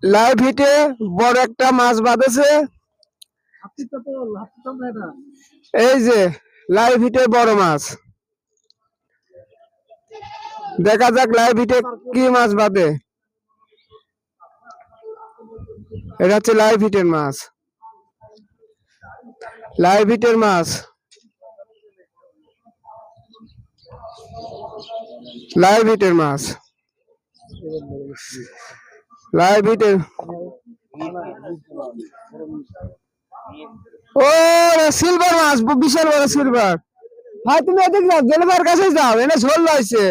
Live হিটে বড় একটা মাছ বাঁধেছে। এই যে লাইভ হিটে বড় মাছ, দেখা যাক লাইভ হিটে কি মাছ বাঁধে। এটা হচ্ছে লাইভ হিটের মাছ, লাইভ হিটের মাছ, লাইভ হিটের মাছ, লাইভ হিটের। ও সিলভার মাছ, বিশাল বড় সিলভার। ভাই তুমি এদিক যাও, জেলেভার কাছে যাও, এনে ঝোল রয়েছে।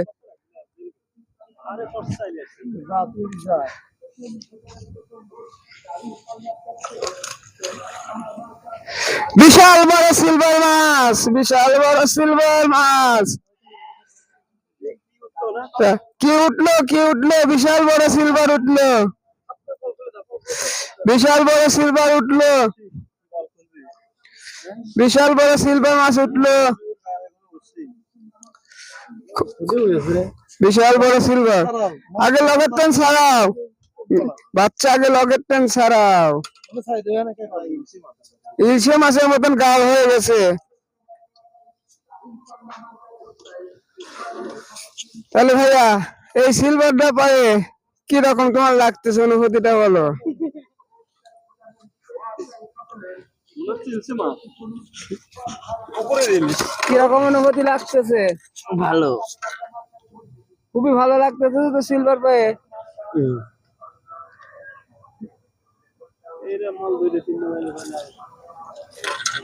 বিশাল বড় সিলভার মাছ, বিশাল বড় সিলভার মাছ। কি উঠলো, কি উঠলো, বিশাল বড় সিলভার উঠলো, বিশাল বড় সিলভার উঠলো, বিশাল বড় সিলভার মাছ উঠলো, বিশাল বড় সিলভার। আগে লগের টেন ছাড়াও বাচ্চা, আগে লগের টেন ছাড়াও। ইলশে মাছের মতন গাল হয়ে গেছে। তাহলে ভাইয়া এই সিলভারটা পায়ে কি রকম তোমার লাগতেছে, অনুভূতিটা বলো। কিরকম অনুভূতি লাগতেছে? ভালো, খুবই ভালো লাগতেছে তো সিলভার পায়ে।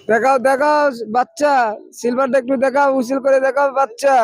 দেখাও দেখাও বাচ্চা, সিলভারটা একটু দেখাও, উচিল করে দেখাও বাচ্চা।